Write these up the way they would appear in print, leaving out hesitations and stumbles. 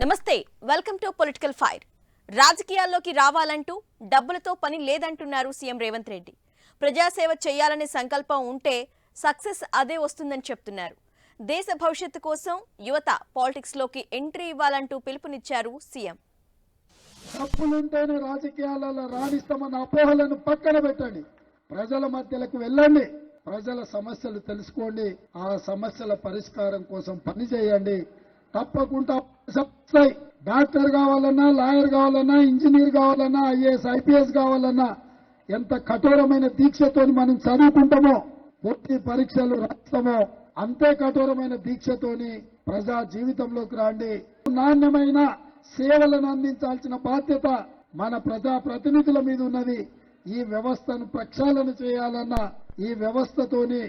నమస్తే welcome to political fire. రాజకీయాల్లోకి రావాలంటూ డబ్బులతో పని లేదంటున్నారు సీఎం రేవంత్ రెడ్డి. ప్రజాసేవ చేయాలనే సంకల్పం ఉంటే సక్సెస్ అదే వస్తుందని చెప్తున్నారు. దేశ భవిష్యత్తు కోసం యువత పాలిటిక్స్ లోకి ఎంట్రీ ఇవ్వాలంటూ పిలుపునిచ్చారు సీఎం. డబ్బులుంటేనే రాజకీయాలలో రాణిస్తామన్న అపోహలను పక్కన పెట్టండి. ప్రజల మధ్యలోకి వెళ్ళండి, ప్రజల సమస్యలు తెలుసుకోండి, ఆ సమస్యల పరిష్కారం కోసం పని చేయండి. తప్పకుండా డాక్టర్ కావాలన్నా, లాయర్ కావాలన్నా, ఇంజనీర్ కావాలన్నా, ఐఏఎస్ ఐపీఎస్ కావాలన్నా ఎంత కఠోరమైన దీక్షతో మనం చదువుకుంటామో, పూర్తి పరీక్షలు రాస్తామో అంతే కఠోరమైన దీక్షతోని ప్రజా జీవితంలోకి రాండి. నాణ్యమైన సేవలను అందించాల్సిన బాధ్యత మన ప్రజా ప్రతినిధుల మీద ఉన్నది. ఈ వ్యవస్థను ప్రక్షాళన చేయాలన్నా, ఈ వ్యవస్థతోని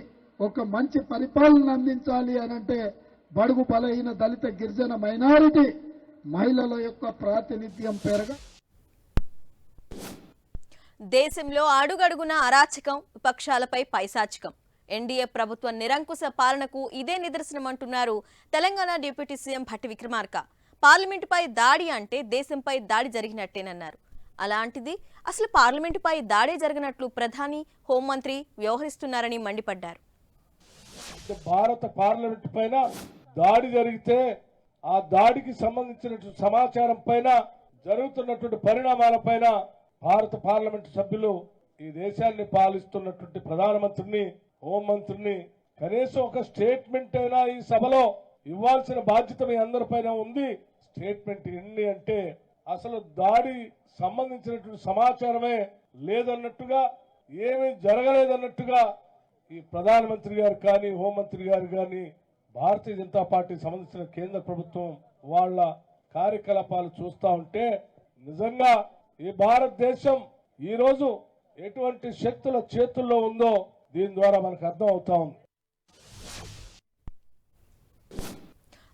ఒక మంచి పరిపాలన అందించాలి అనంటే బడుగు బలహీన దళిత గిరిజన మైనారిటీ మహిళల యొక్క ప్రాతినిధ్యం పెరగ. దేశంలో అడుగడుగున అరాచకం, విపక్షాలపై పైశాచికం. ఎన్డీఏ ప్రభుత్వ నిరంకుశ పాలనకు ఇదే నిదర్శనం అంటున్నారు తెలంగాణ డిప్యూటీ సీఎం భట్టి విక్రమార్క. పార్లమెంటుపై దాడి అంటే దేశంపై దాడి జరిగినట్టేనన్నారు. అలాంటిది అసలు పార్లమెంటుపై దాడే జరిగినట్లు ప్రధాని, హోంమంత్రి వ్యవహరిస్తున్నారని మండిపడ్డారు. భారత పార్లమెంటు పైన దాడి జరిగితే ఆ దాడికి సంబంధించిన సమాచారం పైన జరుగుతున్నటువంటి పరిణామాలపైన భారత పార్లమెంటు సభ్యులు ఈ దేశాన్ని పాలిస్తున్నటువంటి ప్రధానమంత్రిని, హోంమంత్రిని కనీసం ఒక స్టేట్మెంట్ అయినా ఈ సభలో ఇవ్వాల్సిన బాధ్యత మీ అందరిపైన ఉంది. స్టేట్మెంట్ ఎన్ని అంటే అసలు దాడి సంబంధించినటువంటి సమాచారమే లేదన్నట్టుగా, ఏమీ జరగలేదన్నట్టుగా ఈ ప్రధానమంత్రి గారు కానీ, హోంమంత్రి గారు కానీ, భారతీయ జనతా పార్టీకి సంబంధించిన కేంద్ర ప్రభుత్వం వాళ్ళ కార్యకలాపాలు చూస్తూ ఉంటే నిజంగా ఈ భారతదేశం ఈరోజు ఎటువంటి శక్తుల చేతుల్లో ఉందో దీని ద్వారా మనకు అర్థం అవుతా ఉంది.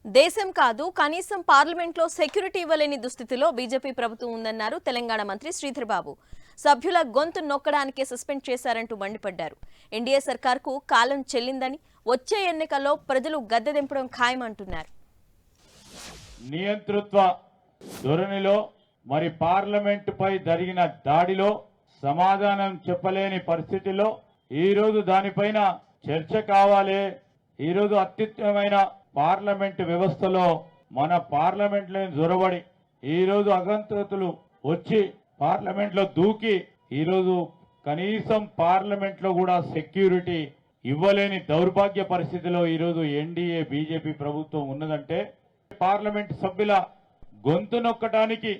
దేశం కాదు, కనీసం పార్లమెంట్లో సెక్యూరిటీ ఇవ్వలేని దుస్థితిలో బీజేపీ ప్రభుత్వం ఉందన్నారు తెలంగాణ మంత్రి శ్రీధర్ బాబు. సభ్యుల గొంతు నొక్కడానికే సస్పెండ్ చేశారంటూ మండిపడ్డారు. ఎన్డీఏ సర్కార్కు కాలం చెల్లిందని, వచ్చే ఎన్నికల్లో ప్రజలు గద్దె దింపడం ఖాయమంటున్నారు. నియంతృత్వ ధోరణిలో మరి పార్లమెంటుపై జరిగిన దాడిలో సమాధానం చెప్పలేని పరిస్థితిలో ఈరోజు దానిపైన చర్చ కావాలి. ఈరోజు అత్యుత్తమైన పార్లమెంటు వ్యవస్థలో మన పార్లమెంట్లో జొరబడి ఈరోజు అగంతకులు వచ్చి పార్లమెంట్లో దూకి ఈరోజు కనీసం పార్లమెంట్లో కూడా సెక్యూరిటీ ఇవ్వలేని దౌర్భాగ్య పరిస్థితిలో ఈరోజు ఎన్డీఏ బీజేపీ ప్రభుత్వం ఉన్నదంటే పార్లమెంటు సభ్యుల గొంతు నొక్కటానికి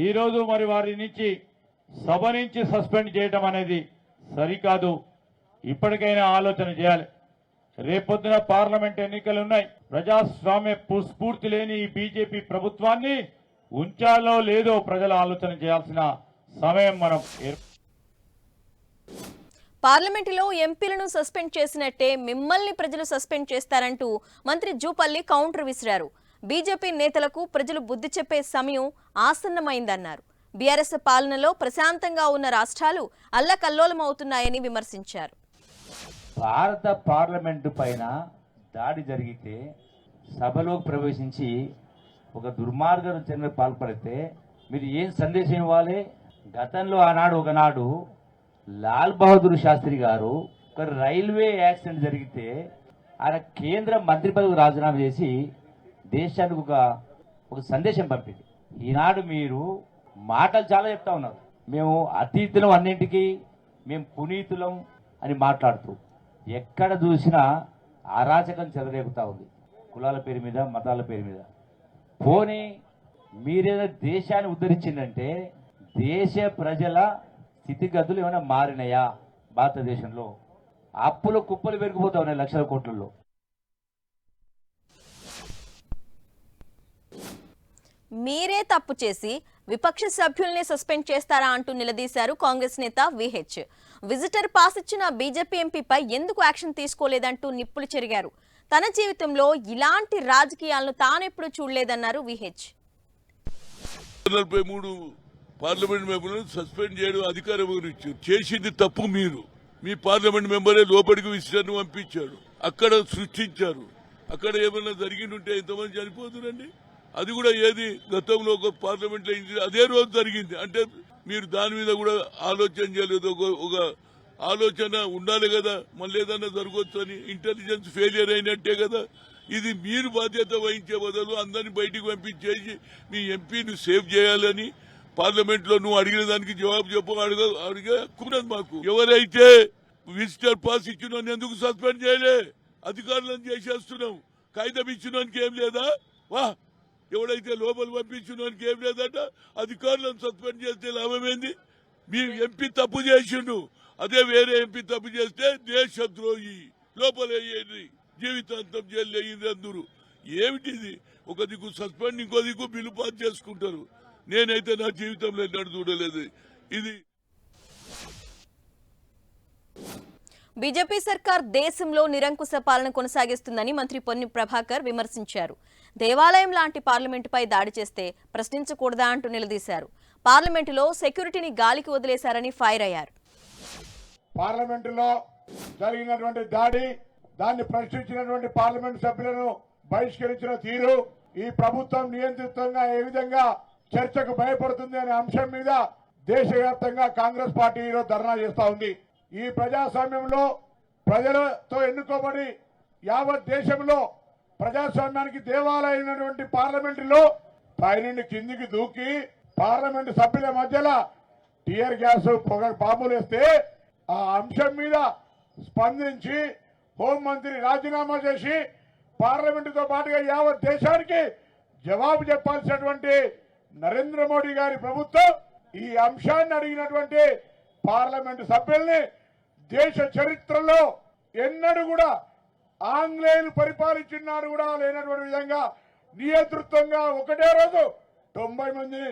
ఈరోజు మరి వారి నుంచి సభ నుంచి సస్పెండ్ చేయడం అనేది సరికాదు. ఇప్పటికైనా ఆలోచన చేయాలి. రేపొద్దున పార్లమెంట్ ఎన్నికలు ఉన్నాయి. ప్రజాస్వామ్య స్ఫూర్తి లేని ఈ బీజేపీ ప్రభుత్వాన్ని ఉంచాలో లేదో ప్రజలు ఆలోచన చేయాల్సిన సమయం మనం. పార్లమెంటులో ఎంపీలను సస్పెండ్ చేసినట్టే మిమ్మల్ని ప్రజలు సస్పెండ్ చేస్తారంటూ మంత్రి జూపల్లి కౌంటర్ విసిరారు. బీజేపీ నేతలకు ప్రజలు బుద్ధి చెప్పే సమయం ఆసన్నమైందన్నారు. బీఆర్ఎస్ పాలనలో ప్రశాంతంగా ఉన్న రాష్ట్రాలు అల్లకల్లోలమవుతున్నాయని విమర్శించారు. భారత పార్లమెంటు పైన దాడి జరిగితే సభలోకి ప్రవేశించి ఒక దుర్మార్గం చర్యకు పాల్పడితే మీరు ఏం సందేశం ఇవ్వాలి? గతంలో ఒకనాడు లాల్ బహదూర్ శాస్త్రి గారు ఒక రైల్వే యాక్సిడెంట్ జరిగితే ఆయన కేంద్ర మంత్రి పదవికి రాజీనామా చేసి దేశానికి ఒక సందేశం పంపింది. ఈనాడు మీరు మాటలు చాలా చెప్తా ఉన్నారు. మేము అతీతులం, అన్నింటికీ మేము పునీతులం అని మాట్లాడుతూ ఎక్కడ చూసినా అరాచకం చెలరేగుతా ఉంది. కులాల పేరు మీద, మతాల పేరు మీద. పోనీ మీరేదో దేశాన్ని ఉద్ధరించిందంటే దేశ ప్రజల స్థితిగతులు ఏమైనా మారినాయా? భారతదేశంలో అప్పులు కుప్పలు పెరిగిపోతా ఉన్నాయి లక్షల కోట్లలో. మీరే తప్పు చేసి విపక్ష సభ్యుల్ని సస్పెండ్ చేస్తారా అంటూ నిలదీశారు కాంగ్రెస్ నేత విహెచ్. విజిటర్ పాస్ ఇచ్చిన బీజేపీ ఎంపీపై ఎందుకు యాక్షన్ తీసుకోలేదంటూ నిప్పులు చెరిగారు. తన జీవితంలో ఇలాంటి రాజకీయాలను తానెప్పుడు చూడలేదన్నారు విహెచ్. 43 పార్లమెంట్ మెంబర్లను సస్పెండ్ చేయడం అధికారం ఇచ్చారు. చేసింది తప్పు మీరు. మీ పార్లమెంట్ మెంబరే లోపలికి విసిరాన్ని పంపించాడు. అక్కడ సృష్టించారు. అక్కడ ఏమైనా జరిగిందంటే ఎంతమంది చనిపోతుందండి? అది కూడా ఏది గతంలో ఒక పార్లమెంట్లో అదే రోజు జరిగింది. అంటే మీరు దాని మీద కూడా ఆలోచన చేయలేదు. ఒక ఆలోచన ఉండాలి కదా, మళ్ళీ ఏదన్నా జరగవచ్చు అని. ఇంటెలిజెన్స్ ఫెయిలియర్ అయినట్టే కదా. ఇది మీరు బాధ్యత వహించే బదులు అందరినీ బయటికి పంపించేసి మీ ఎంపీని సేవ్ చేయాలని పార్లమెంట్ లో నువ్వు అడిగిన దానికి జవాబు చెప్పు అడిగే హక్కున్నది మాకు. ఎవరైతే విజిటర్ పాస్ ఇచ్చిన ఎందుకు సస్పెండ్ చేయలే? అధికారులను చేసేస్తున్నాం. కాగితం ఇచ్చినోనికి ఏం లేదా? వా, ఎవడైతే లోపల పంపించినోనికి ఏం లేదట. అధికారులను సస్పెండ్ చేస్తే లాభమేంది? మీ ఎంపీ తప్పు చేసిండు, అదే వేరే ఎంపీ తప్పు చేస్తే దేశద్రోహి లోపల వేయండి, జీవితాంతం జైలు వేయండి అందరూ. ఏమిటిది? ఒక దిక్కు సస్పెండ్, ఇంకో దిక్కు బిల్లు పాస్ చేసుకుంటారు. నేనైతే నా జీవితంలో ఎన్నడూ చూడలేదు ఇది. బీజేపీ సర్కార్ దేశంలో నిరంకుశ పాలన కొనసాగిస్తుందని మంత్రి పొన్ని ప్రభాకర్ విమర్శించారు. దేవాలయం లాంటి పార్లమెంటుపై దాడి చేస్తే ప్రశ్నించకూడదా అంటూ నిలదీశారు. పార్లమెంటులో సెక్యూరిటీని గాలికి వదిలేశారని ఫైర్ అయ్యారు. పార్లమెంటులో జరిగినటువంటి దాన్ని ప్రశ్నించినటువంటి పార్లమెంటు సభ్యులను బహిష్కరించిన తీరు, ఈ ప్రభుత్వం నియంత్రితంగా ఏ విధంగా చర్చకు భయపడుతుంది అనే అంశం మీద దేశవ్యాప్తంగా కాంగ్రెస్ పార్టీ ఈరోజు ధర్నా చేస్తా ఉంది. ఈ ప్రజాస్వామ్యంలో ప్రజలతో ఎన్నుకోబడి యావత్ దేశంలో ప్రజాస్వామ్యానికి దేవాలయమైనటువంటి పార్లమెంటులో పైనుండి కిందికి దూకి పార్లమెంటు సభ్యుల మధ్యలో టియర్ గ్యాస్ పొగ బాంబులు వేస్తే ఆ అంశం మీద స్పందించి హోంమంత్రి రాజీనామా చేసి పార్లమెంటుతో పాటుగా యావత్ దేశానికి జవాబు చెప్పాల్సినటువంటి నరేంద్ర మోడీ గారి ప్రభుత్వం ఈ అంశాన్ని అడిగినటువంటి పార్లమెంటు సభ్యుల్ని దేశ చరిత్రలో ఎన్నడూ కూడా ఆంగ్లేయులు పరిపాలించినాడు కూడా లేనటువంటి విధంగా నియంతృత్వంగా ఒకటే రోజు 90 మందిని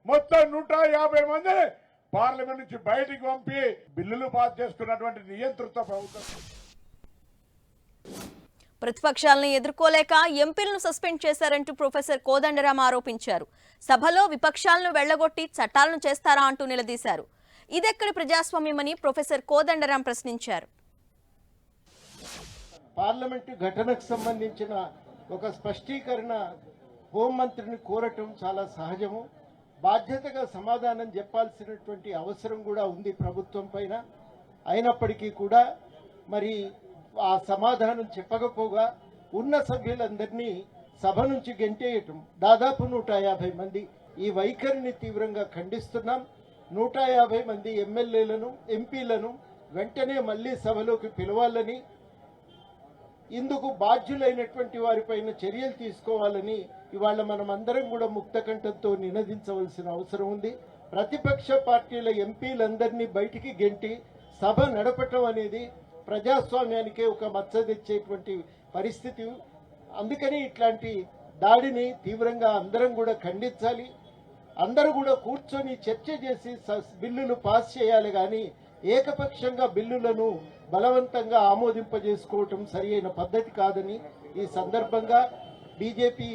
మొత్తం 150 మందిని పార్లమెంట్ నుంచి బయటికి పంపి బిల్లులు పాస్ చేసుకున్నటువంటి నియంతృత్వ ప్రభుత్వం. ప్రతిపక్షాలను ఎదుర్కోలేక ఎంపీలను సస్పెండ్ చేశారంటూ ప్రొఫెసర్ కోదండరాం ఆరోపించారు. సభలో విపక్షాలను వెళ్లగొట్టి చట్టాలను చేస్తారా అంటూ నిలదీశారు. ఇదెక్కడి ప్రజాస్వామ్యమని ప్రొఫెసర్ కోదండరాం ప్రశ్నించారు. పార్లమెంటు ఘటనకు సంబంధించిన ఒక స్పష్టీకరణ హోంమంత్రిని కోరటం చాలా సహజము. బాధ్యతగా సమాధానం చెప్పాల్సినటువంటి అవసరం కూడా ఉంది ప్రభుత్వం పైన. అయినప్పటికీ కూడా మరి ఆ సమాధానం చెప్పకపోగా ఉన్న సభ్యులందరినీ సభ నుంచి గెంటేయటం, దాదాపు 150 మంది. ఈ వైఖరిని తీవ్రంగా ఖండిస్తున్నాం. 150 మంది ఎమ్మెల్యేలను, ఎంపీలను వెంటనే మళ్లీ సభలోకి పిలవాలని, ఇందుకు బాధ్యులైనటువంటి వారిపైన చర్యలు తీసుకోవాలని ఇవాళ మనం అందరం కూడా ముక్తకంఠంతో నినదించవలసిన అవసరం ఉంది. ప్రతిపక్ష పార్టీల ఎంపీలందరినీ బయటికి గెంటి సభ నడపటం అనేది ప్రజాస్వామ్యానికే ఒక మచ్చ తెచ్చేటువంటి పరిస్థితి. అందుకని ఇట్లాంటి దాడిని తీవ్రంగా అందరం కూడా ఖండించాలి. అందరూ కూడా కూర్చొని చర్చ చేసి బిల్లులు పాస్ చేయాలి, కానీ ఏకపక్షంగా బిల్లులను బలవంతంగా ఆమోదింపజేసుకోవటం సరి అయిన పద్ధతి కాదని ఈ సందర్భంగా బీజేపీ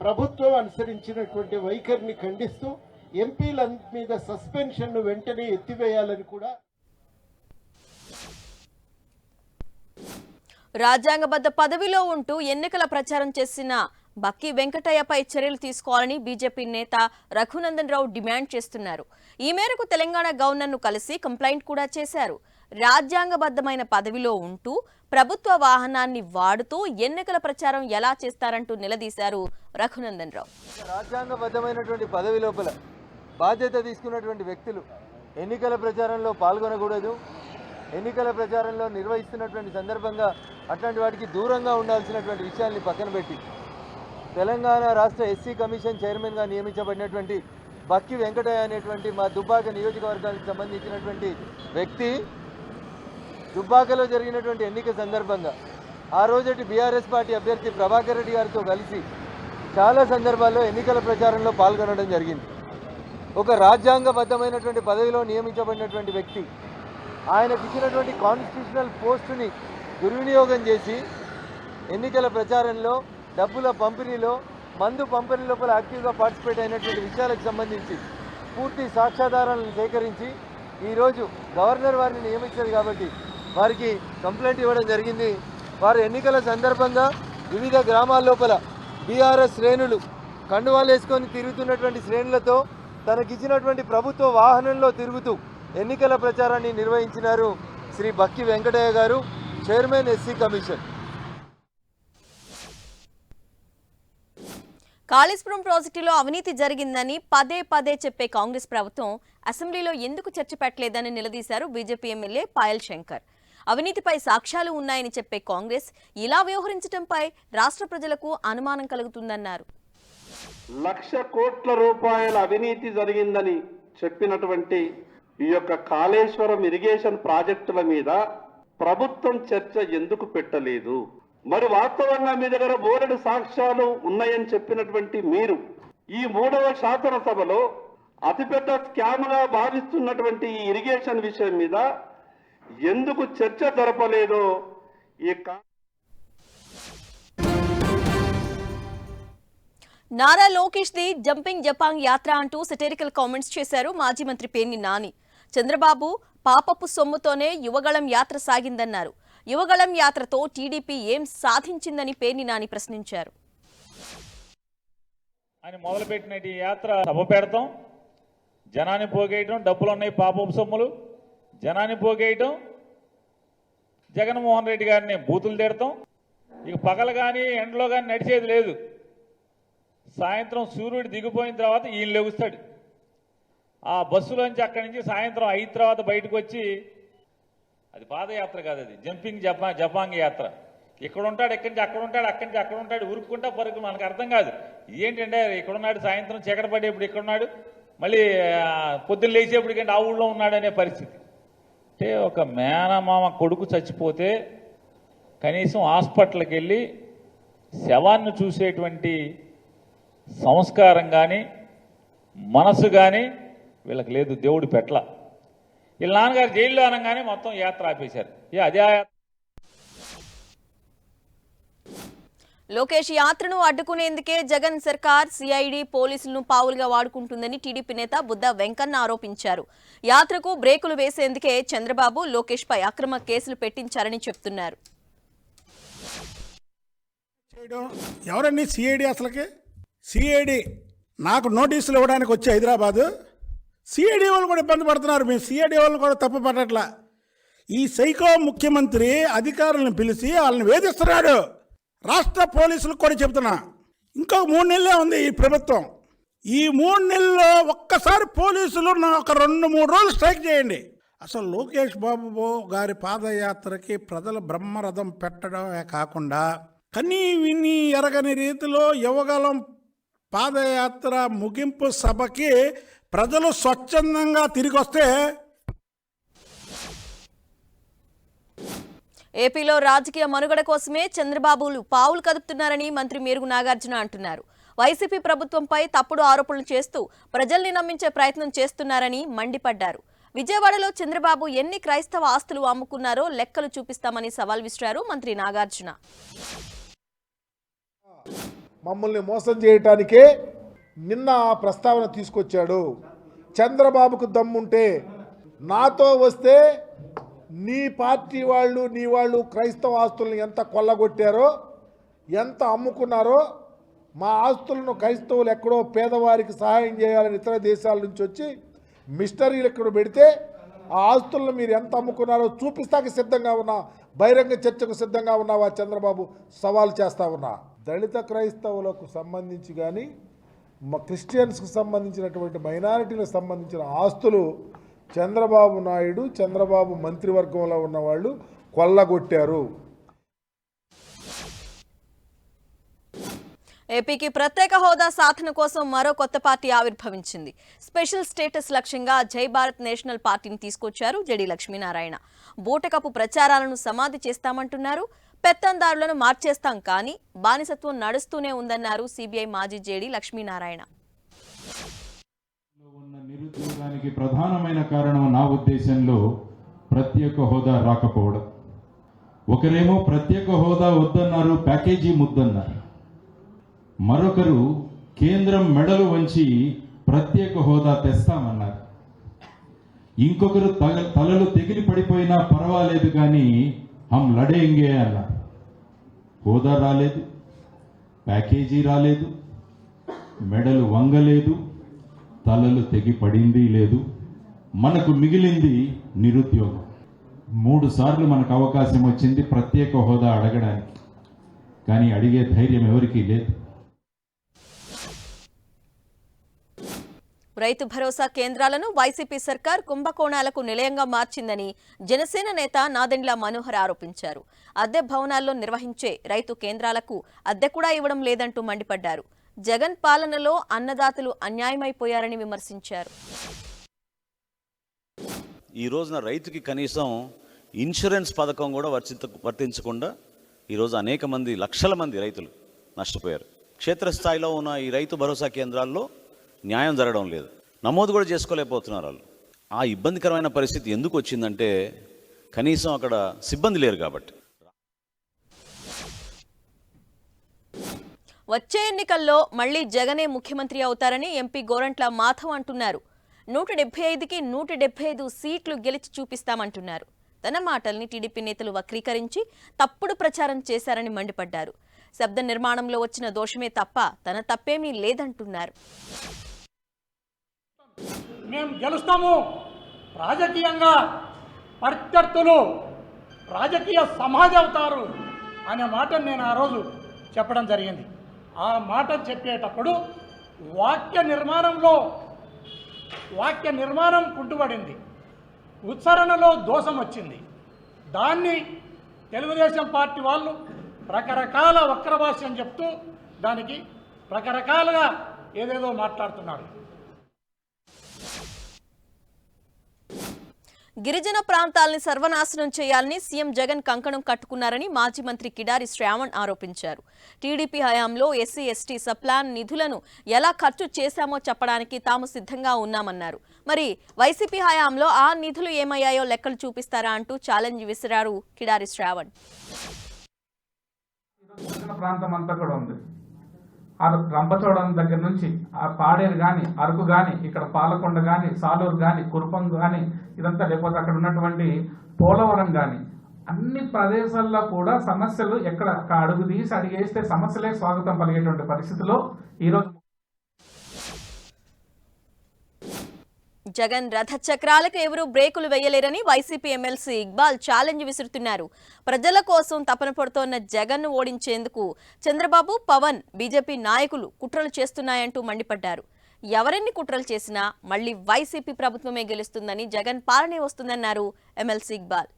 ప్రభుత్వం అనుసరించినటువంటి వైఖరిని ఖండిస్తూ ఎంపీల మీద సస్పెన్షన్ను వెంటనే ఎత్తివేయాలని కూడా. రాజ్యాంగబద్ధ పదవిలో ఉంటూ ఎన్నికల ప్రచారం చేసిన బక్కి వెంకటయ్యపై చర్యలు తీసుకోవాలని బీజేపీ నేత రఘునందన్ రావు డిమాండ్ చేస్తున్నారు. ఈ మేరకు తెలంగాణ గవర్నర్ను కలిసి కంప్లైంట్ కూడా చేశారు. రాజ్యాంగబద్ధమైన పదవిలో ఉంటూ ప్రభుత్వ వాహనాన్ని వాడుతూ ఎన్నికల ప్రచారం ఎలా చేస్తారంటూ నిలదీశారు రఘునందన్ రావు. రాజ్యాంగబద్ధమైనటువంటి పదవి లోపల బాధ్యత తీసుకున్నటువంటి వ్యక్తులు ఎన్నికల ప్రచారంలో పాల్గొనకూడదు. ఎన్నికల ప్రచారంలో నిర్వహిస్తున్నటువంటి సందర్భంగా అట్లాంటి వాటికి దూరంగా ఉండాల్సినటువంటి విషయాల్ని పక్కన పెట్టి తెలంగాణ రాష్ట్ర ఎస్సీ కమిషన్ చైర్మన్గా నియమించబడినటువంటి బక్కి వెంకటయ్య అనేటువంటి మా దుబ్బాక నియోజకవర్గానికి సంబంధించినటువంటి వ్యక్తి దుబ్బాకలో జరిగినటువంటి ఎన్నిక సందర్భంగా ఆ రోజటి బీఆర్ఎస్ పార్టీ అభ్యర్థి ప్రభాకర్ రెడ్డి గారితో కలిసి చాలా సందర్భాల్లో ఎన్నికల ప్రచారంలో పాల్గొనడం జరిగింది. ఒక రాజ్యాంగబద్ధమైనటువంటి పదవిలో నియమించబడినటువంటి వ్యక్తి ఆయనకు ఇచ్చినటువంటి కాన్స్టిట్యూషనల్ పోస్టుని దుర్వినియోగం చేసి ఎన్నికల ప్రచారంలో డబ్బుల పంపిణీలో, మందు పంపిణీ లోపల యాక్టివ్గా పార్టిసిపేట్ అయినటువంటి విషయాలకు సంబంధించి పూర్తి సాక్ష్యాధారాలను సేకరించి ఈరోజు గవర్నర్ వారిని నియమించారు కాబట్టి వారికి కంప్లైంట్ ఇవ్వడం జరిగింది. వారు ఎన్నికల సందర్భంగా వివిధ గ్రామాల లోపల బీఆర్ఎస్ శ్రేణులు కండువాలు వేసుకొని తిరుగుతున్నటువంటి శ్రేణులతో తనకిచ్చినటువంటి ప్రభుత్వ వాహనంలో తిరుగుతూ ఎన్నికల ప్రచారాన్ని నిర్వహించినారు శ్రీ బక్కి వెంకటయ్య గారు, చైర్మన్ ఎస్సీ కమిషన్. కాళేశ్వరం ప్రాజెక్టులో అవినీతి జరిగిందని పదే పదే చెప్పే కాంగ్రెస్ ప్రభుత్వం అసెంబ్లీలో ఎందుకు చర్చ పెట్టలేదని నిలదీశారు బీజేపీ ఎమ్మెల్యే పాయల్ శంకర్. అవినీతిపై సాక్ష్యాలు ఉన్నాయని చెప్పే కాంగ్రెస్ ఇలా వ్యవహరించడంపై రాష్ట్ర ప్రజలకు అనుమానం కలుగుతుందన్నారు. 1,00,000 కోట్ల రూపాయల అవినీతి జరిగిందని చెప్పినటువంటి ఈ యొక్క కాళేశ్వరం ఇరిగేషన్ ప్రాజెక్టుల మీద ప్రభుత్వం చర్చ ఎందుకు పెట్టలేదు? మరి వాస్తవంగా మీ దగ్గర బోలెడు సాక్ష్యాలు ఉన్నాయని చెప్పినటువంటి మీరు ఈ 3వ శాసనసభలో అతిపెద్ద స్కామ్ గా భావిస్తున్నటువంటి ఈ ఇరిగేషన్ విషయం మీద ఎందుకు చర్చ జరపలేదో ఈ నారా లోకేష్ ది జంపింగ్ జపాంగ్ యాత్ర అంటూ సెటరికల్ కామెంట్స్ చేశారు మాజీ మంత్రి పేర్ని నాని. చంద్రబాబు పాపపు సొమ్ముతోనే యువగళం యాత్ర సాగిందన్నారు. యువగళం యాత్రతో టీడీపీ ఏం సాధించిందని పేర్ని నాని ప్రశ్నించారు. ఆయన మొదలుపెట్టిన ఈ యాత్ర సభ పెడతాం, జనాన్ని పోగేయటం, డబ్బులు ఉన్నాయి పాపపు సొమ్ములు, జనాన్ని పోగేయటం, జగన్మోహన్ రెడ్డి గారిని బూతులు తిడతాం. ఇక పగలు కానీ ఎండలో కానీ నడిచేది లేదు. సాయంత్రం సూర్యుడు దిగిపోయిన తర్వాత ఈయన లెగుస్తాడు. ఆ బస్సులోంచి అక్కడి నుంచి సాయంత్రం 5 తర్వాత బయటకు వచ్చి, అది పాదయాత్ర కాదు, అది జంపింగ్ జపాంగ్ యాత్ర. ఇక్కడ ఉంటాడు, ఎక్కడి నుంచి అక్కడ ఉంటాడు, అక్కడి నుంచి అక్కడ ఉంటాడు, ఉరుక్కుంటా పరుగు. మనకు అర్థం కాదు ఏంటంటే ఇక్కడున్నాడు, సాయంత్రం చీకటి పడేప్పుడు ఇక్కడున్నాడు, మళ్ళీ పొద్దున్న లేచేప్పటికంటే ఆ ఊళ్ళో ఉన్నాడు అనే పరిస్థితి. అంటే ఒక మేనమామ కొడుకు చచ్చిపోతే కనీసం హాస్పిటల్కి వెళ్ళి శవాన్ని చూసేటువంటి సంస్కారం కానీ మనసు కానీ వీళ్ళకి లేదు, దేవుడు పెట్ల. వీళ్ళ నాన్నగారు జైల్లో అనగానే మొత్తం యాత్ర ఆపేశారు. అదే లోకేష్ యాత్రను అడ్డుకునేందుకే జగన్ సర్కార్ సిఐడి పోలీసులను పావులుగా వాడుకుంటుందని టీడీపీ నేత బుద్ధ వెంకన్న ఆరోపించారు. యాత్రకు బ్రేకులు వేసేందుకే చంద్రబాబు లోకేష్ పై అక్రమ కేసులు పెట్టించారని చెప్తున్నారు. ఎవరండి సిఐడి? అసలుకి సిఐడి నాకు నోటీసులు ఇవ్వడానికి వచ్చి హైదరాబాదు సిఐడి వాళ్ళు కూడా ఇబ్బంది పడుతున్నారు. మేము సిఐడి వాళ్ళని కూడా తప్పు పట్టట్లా. ఈ సైకో ముఖ్యమంత్రి అధికారులను పిలిచి వాళ్ళని వేధిస్తున్నాడు. రాష్ట్ర పోలీసులకు కూడా చెప్తున్నా, ఇంకొక 3 నెలలే ఉంది ఈ ప్రభుత్వం. ఈ 3 నెలల్లో ఒక్కసారి పోలీసులు ఒక 2-3 రోజులు స్ట్రైక్ చేయండి. అసలు లోకేష్ బాబు గారి పాదయాత్రకి ప్రజలు బ్రహ్మరథం పెట్టడమే కాకుండా కనీ విని ఎరగని రీతిలో యువగలం పాదయాత్ర ముగింపు సభకి ప్రజలు స్వచ్ఛందంగా తిరిగి వస్తే ఏపీలో రాజకీయ మనుగడ కోసమే చంద్రబాబు పావులు కదుపుతున్నారని మంత్రి మేరుగు నాగార్జున అంటున్నారు. వైసీపీ ప్రభుత్వంపై తప్పుడు ఆరోపణలు చేస్తూ ప్రజల్ని నమ్మించే ప్రయత్నం చేస్తున్నారని మండిపడ్డారు. విజయవాడలో చంద్రబాబు ఎన్ని క్రైస్తవ ఆస్తులు అమ్ముకున్నారో లెక్కలు చూపిస్తామని సవాల్ విసిరారు మంత్రి నాగార్జున. మమ్మల్ని మోసం చేయటానికే నిన్న ప్రస్తావన తీసుకొచ్చాడు. చంద్రబాబుకు దమ్ముంటే నాతో వస్తే నీ పార్టీ వాళ్ళు నీ వాళ్ళు క్రైస్తవ ఆస్తులను ఎంత కొల్లగొట్టారో, ఎంత అమ్ముకున్నారో, మా ఆస్తులను క్రైస్తవులు ఎక్కడో పేదవారికి సహాయం చేయాలని ఇతర దేశాల నుంచి వచ్చి మిస్టరీలు ఎక్కడ పెడితే ఆ ఆస్తులను మీరు ఎంత అమ్ముకున్నారో చూపిస్తాకి సిద్ధంగా ఉన్నా, బహిరంగ చర్చకు సిద్ధంగా ఉన్నావా చంద్రబాబు? సవాల్ చేస్తా ఉన్నా. దళిత క్రైస్తవులకు సంబంధించి కానీ క్రిస్టియన్స్కి సంబంధించినటువంటి మైనారిటీలకు సంబంధించిన ఆస్తులు చంద్రబాబు నాయుడు, చంద్రబాబు మంత్రివర్గంలో ఉన్న వాళ్ళు కొల్లగొట్టారు. ఏపీకి ప్రత్యేక హోదా సాధన కోసం మరో కొత్త పార్టీ ఆవిర్భవించింది. స్పెషల్ స్టేటస్ లక్ష్యంగా జై భారత్ నేషనల్ పార్టీని తీసుకొచ్చారు జడి లక్ష్మీనారాయణ. బూటకపు ప్రచారాలను సమాధి చేస్తామంటున్నారు. పెత్తందారులను మార్చేస్తాం కానీ బానిసత్వం నడుస్తూనే ఉందన్నారు సిబిఐ మాజీ జేడీ లక్ష్మీనారాయణ. నిరుద్యోగానికి ప్రధానమైన కారణం నా ఉద్దేశంలో ప్రత్యేక హోదా రాకపోవడం. ఒకరేమో ప్రత్యేక హోదా వద్దన్నారు, ప్యాకేజీ ముద్దన్నారు. మరొకరు కేంద్రం మెడలు వంచి ప్రత్యేక హోదా తెస్తామన్నారు. ఇంకొకరు తలలు తెగిలి పడిపోయినా పర్వాలేదు కానీ హమ్ లడేంగే అన్నారు. హోదా రాలేదు, ప్యాకేజీ రాలేదు, మెడలు వంగలేదు, తలలు తెగి పడింది లేదు. మనకు మిగిలింది నిరుద్యోగం. 3 సార్లు మనకు అవకాశం వచ్చింది ప్రత్యేక హోదా అడగడానికి, కానీ అడిగే ధైర్యం ఎవరికీ లేదు. రైతు భరోసా కేంద్రాలను వైసీపీ సర్కార్ కుంభకోణాలకు నిలయంగా మార్చిందని జనసేన నేత నాదెండ్ల మనోహర్ ఆరోపించారు. అద్దె భవనాల్లో నిర్వహించే రైతు కేంద్రాలకు అద్దె కూడా ఇవ్వడం లేదంటూ మండిపడ్డారు. జగన్ పాలనలో అన్నదాతలు అన్యాయమైపోయారని విమర్శించారు. ఈ రోజున రైతుకి కనీసం ఇన్సూరెన్స్ పథకం కూడా వర్తించకుండా ఈరోజు అనేక మంది, లక్షల మంది రైతులు నష్టపోయారు. క్షేత్రస్థాయిలో ఉన్న ఈ రైతు భరోసా కేంద్రాల్లో న్యాయం జరగడం లేదు, నమోదు కూడా చేసుకోలేకపోతున్నారు వాళ్ళు. ఆ ఇబ్బందికరమైన పరిస్థితి ఎందుకు వచ్చిందంటే కనీసం అక్కడ సిబ్బంది లేరు కాబట్టి. వచ్చే ఎన్నికల్లో మళ్లీ జగనే ముఖ్యమంత్రి అవుతారని ఎంపీ గోరంట్ల మాధవ్ అంటున్నారు. 175కి 175 సీట్లు గెలిచి చూపిస్తామంటున్నారు. తన మాటల్ని టీడీపీ నేతలు వక్రీకరించి తప్పుడు ప్రచారం చేశారని మండిపడ్డారు. శబ్ద నిర్మాణంలో వచ్చిన దోషమే తప్ప తన తప్పేమీ లేదంటున్నారు. మేము గెలుస్తాము, రాజకీయంగా ప్రత్యర్థులు రాజకీయ సమాధి అవుతారు అనే మాట నేను ఆ రోజు చెప్పడం జరిగింది. ఆ మాట చెప్పేటప్పుడు వాక్య నిర్మాణం కుంటుపడింది, ఉచ్చారణలో దోషం వచ్చింది. దాన్ని తెలుగుదేశం పార్టీ వాళ్ళు రకరకాల వక్ర భాష్యం చెప్తూ దానికి రకరకాలుగా ఏదేదో మాట్లాడుతున్నారు. గిరిజన ప్రాంతాలని సర్వనాశనం చేయాలని సీఎం జగన్ కంకణం కట్టుకున్నారని మాజీ మంత్రి కిడారి శ్రావణ్ ఆరోపించారు. టీడీపీ హయాంలో ఎస్సీ ఎస్టీ సప్లాన్ నిధులను ఎలా ఖర్చు చేశామో చెప్పడానికి తాము సిద్ధంగా ఉన్నామన్నారు. మరి వైసీపీ హయాంలో ఆ నిధులు ఏమయ్యాయో లెక్కలు చూపిస్తారా అంటూ ఛాలెంజ్ విసిరారు కిడారి శ్రావణ్. ప్రాంతం అంతా కూడా ఉంది. రంపచోడవరం దగ్గర నుంచి ఆ పాడేరు కానీ, అరకు కానీ, ఇక్కడ పాలకొండ కానీ, సాలూరు కానీ, కురుపం కానీ, ఇదంతా లేకపోతే అక్కడ ఉన్నటువంటి పోలవరం కానీ, అన్ని ప్రదేశాల్లో కూడా సమస్యలు ఎక్కడ అడుగు తీసి అడిగేస్తే సమస్యలే స్వాగతం పలిగేటువంటి పరిస్థితిలో ఈరోజు జగన్ రథ చక్రాలకు ఎవరూ బ్రేకులు వేయలేరని వైసీపీ ఎమ్మెల్సీ ఇక్బాల్ ఛాలెంజ్ విసురుతున్నారు. ప్రజల కోసం తపన పడుతోన్న జగన్ను ఓడించేందుకు చంద్రబాబు, పవన్, బీజేపీ నాయకులు కుట్రలు చేస్తున్నాయంటూ మండిపడ్డారు. ఎవరెన్ని కుట్రలు చేసినా మళ్లీ వైసీపీ ప్రభుత్వమే గెలుస్తుందని, జగన్ పాలనే వస్తుందన్నారు ఎమ్మెల్సీ ఇక్బాల్.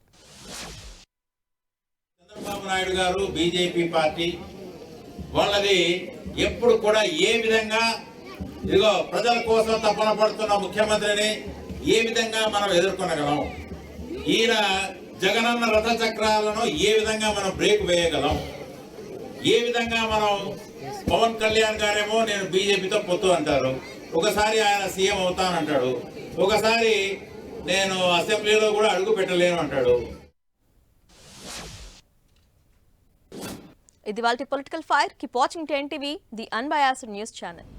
చంద్రబాబు నాయుడు గారు, బీజేపీ పార్టీ వాళ్ళది ఎప్పుడు కూడా ఏ విధంగా ఇదిగో ప్రజల కోసం తపన పడుతున్న ముఖ్యమంత్రిని ఏ విధంగా మనం ఎదుర్కొనగలం, ఈయన జగనన్న రథ చక్రాలను ఏ విధంగా మనం బ్రేక్ వేయగలం, ఏ విధంగా మనం పవన్ కళ్యాణ్ గారేమో నేను బీజేపీతో పొత్తు అంటారు, ఒకసారి ఆయన సీఎం అవుతానంటాడు, ఒకసారి నేను అసెంబ్లీలో కూడా అడుగు పెట్టలేను అంటాడు. ఇది వాళ్ళ political fire. Keep watching 10 TV, the unbiased news channel.